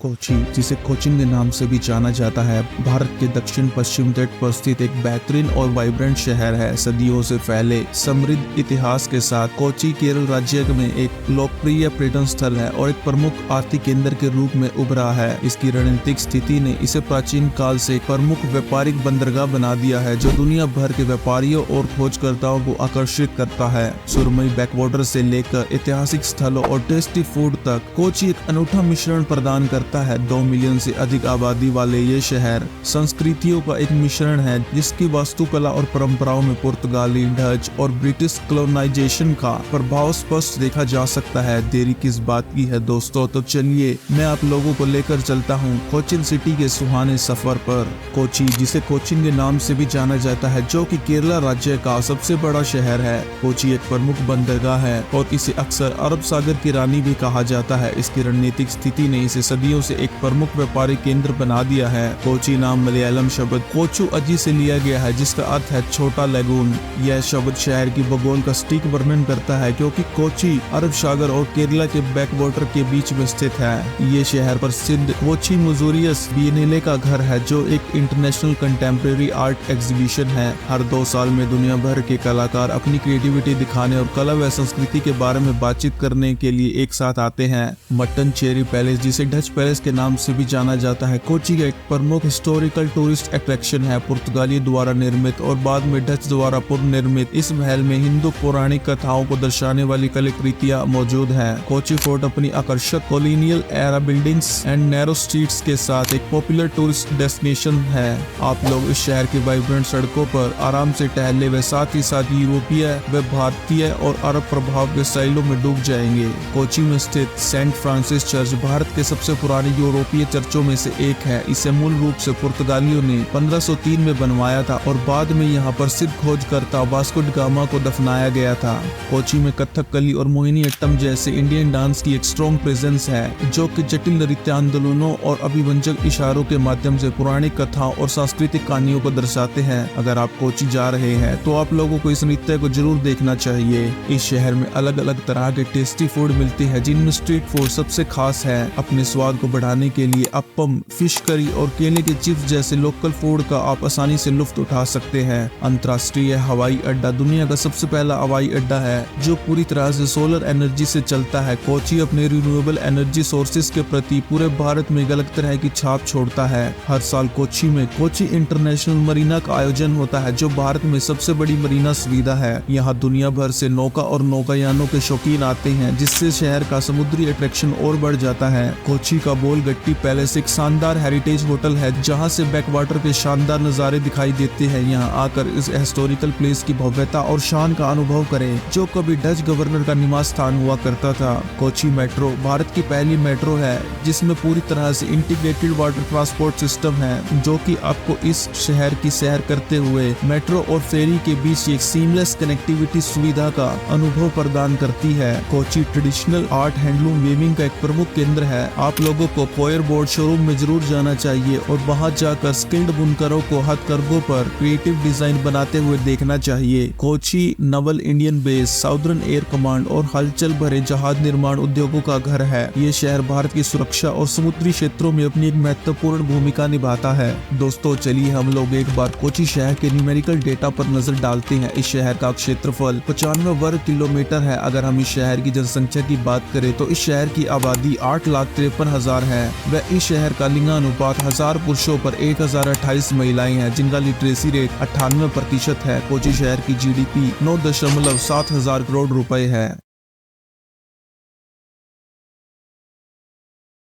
कोची, जिसे कोचिन के नाम से भी जाना जाता है, भारत के दक्षिण पश्चिम तट पर स्थित एक बेहतरीन और वाइब्रेंट शहर है। सदियों से फैले समृद्ध इतिहास के साथ कोची केरल राज्य में एक लोकप्रिय पर्यटन स्थल है और एक प्रमुख आर्थिक केंद्र के रूप में उभरा है। इसकी रणनीतिक स्थिति ने इसे प्राचीन काल से एक प्रमुख व्यापारिक बंदरगाह बना दिया है, जो दुनिया भर के व्यापारियों और खोजकर्ताओं को आकर्षित करता है। सुरमई बैकवाटर से लेकर ऐतिहासिक स्थलों और टेस्टी फूड तक कोची एक अनूठा मिश्रण प्रदान करता है। 2 मिलियन से अधिक आबादी वाले ये शहर संस्कृतियों का एक मिश्रण है, जिसकी वास्तुकला और परंपराओं में पुर्तगाली, डच और ब्रिटिश कॉलोनाइजेशन का प्रभाव स्पष्ट देखा जा सकता है। देरी किस बात की है दोस्तों, तो चलिए मैं आप लोगों को लेकर चलता हूँ कोचिन सिटी के सुहाने सफर पर। कोची, जिसे कोचिन के नाम से भी जाना जाता है, जो कि केरला राज्य का सबसे बड़ा शहर है। कोची एक प्रमुख बंदरगाह है और इसे अक्सर अरब सागर की रानी भी कहा जाता है। इसकी रणनीतिक स्थिति ने इसे सदियों से एक प्रमुख व्यापारिक केंद्र बना दिया है। कोची नाम मलयालम शब्द कोचु अजी से लिया गया है, जिसका अर्थ है छोटा लेगून। यह शब्द शहर की भूगोल का सटीक वर्णन करता है, क्योंकि कोची अरब सागर और केरला के बैकवाटर के बीच में स्थित है। ये शहर प्रसिद्ध कोची मुजोरियस बिएनेले का घर है, जो एक इंटरनेशनल कंटेम्प्रेरी आर्ट एग्जीबिशन है। हर 2 साल में दुनिया भर के कलाकार अपनी क्रिएटिविटी दिखाने और कला व संस्कृति के बारे में बातचीत करने के लिए एक साथ आते हैं। मटन चेरी पैलेस, जिसे डच पैलेस के नाम से भी जाना जाता है, कोची का एक प्रमुख हिस्टोरिकल टूरिस्ट अट्रैक्शन है। पुर्तगाली द्वारा निर्मित और बाद में डच द्वारा पुनर्निर्मित इस महल में हिंदू पौराणिक कथाओं को दर्शाने वाली कलाकृतियां मौजूद हैं। कोची फोर्ट अपनी आकर्षक colonial era buildings and narrow streets के साथ एक पॉपुलर टूरिस्ट डेस्टिनेशन है। आप लोग इस शहर की वाइब्रेंट सड़कों पर आराम से टहलने व साथ ही साथ यूरोपीय व भारतीय और अरब प्रभाव के स्टाइलों में डूब जाएंगे। कोची में स्थित सेंट फ्रांसिस चर्च भारत के सबसे पुरानी यूरोपीय चर्चों में से एक है। इसे मूल रूप से पुर्तगालियों ने 1503 में बनवाया था और बाद में यहाँ प्रसिद्ध खोजकर्ता वास्को ड गामा को दफनाया गया था। कोची में कथकली और मोहिनीअट्टम जैसे इंडियन डांस की एक स्ट्रॉन्ग प्रेजेंस है, जो कि जटिल नृत्य आंदोलनों और अभिव्यंजक इशारों के माध्यम से पुरानी कथाओं और सांस्कृतिक कहानियों को दर्शाते हैं। अगर आप कोची जा रहे हैं तो आप लोगों को इस नृत्य को जरूर देखना चाहिए। इस शहर में अलग अलग तरह के टेस्टी फूड मिलते हैं, जिनमें स्ट्रीट फूड सबसे खास है। अपने स्वाद को बढ़ाने के लिए अप्पम, फिश करी और केले के चिप्स जैसे लोकल फूड का आप आसानी से लुत्फ उठा सकते हैं। अंतर्राष्ट्रीय हवाई अड्डा दुनिया का सबसे पहला हवाई अड्डा है, जो पूरी तरह से सोलर एनर्जी से चलता है। कोची अपने रिन्यूएबल एनर्जी सोर्सेज के प्रति पूरे भारत में एक अलग तरह की छाप छोड़ता है। हर साल कोची में कोची इंटरनेशनल मरीना का आयोजन होता है, जो भारत में सबसे बड़ी मरीना सुविधा है। यहाँ दुनिया भर से नौका और नौकायानों के शौकीन आते हैं, जिससे शहर का समुद्री अट्रैक्शन और बढ़ जाता है। कोची का बोलगट्टी पैलेस एक शानदार हेरिटेज होटल है, जहां से बैकवाटर के शानदार नजारे दिखाई देते हैं। यहां आकर इस हिस्टोरिकल प्लेस की भव्यता और शान का अनुभव करें, जो कभी डच गवर्नर का निवास स्थान हुआ करता था। कोची मेट्रो भारत की पहली मेट्रो है, जिसमें पूरी तरह से इंटीग्रेटेड वाटर ट्रांसपोर्ट सिस्टम है, जो कि आपको इस शहर की सैर करते हुए मेट्रो और फेरी के बीच एक सीमलेस कनेक्टिविटी सुविधा का अनुभव प्रदान करती है। Kochi traditional art, handloom, weaving का एक प्रमुख केंद्र है। आप लोगों को पोयर बोर्ड शोरूम में जरूर जाना चाहिए और वहां जाकर स्किल्ड बुनकरों को हथकरघों पर क्रिएटिव डिजाइन बनाते हुए देखना चाहिए। Kochi Naval Indian base, southern air command और हलचल भरे जहाज निर्माण उद्योगों का घर है। ये शहर भारत की सुरक्षा और समुद्री क्षेत्रों में अपनी एक महत्वपूर्ण भूमिका निभाता है। दोस्तों चलिए हम लोग एक बार कोची शहर के न्यूमेरिकल डेटा पर नजर डालते हैं। इस शहर का क्षेत्रफल 95 वर्ग किलोमीटर है। अगर हम इस शहर की जनसंख्या की बात करें तो इस शहर की आबादी 8,53,000 है। व इस शहर का लिंगानुपात 1000 पुरुषों पर 1028 महिलाएं हैं, जिनका लिटरेसी रेट 98% है। कोची शहर की GDP 9.7 हजार करोड़ रुपए है।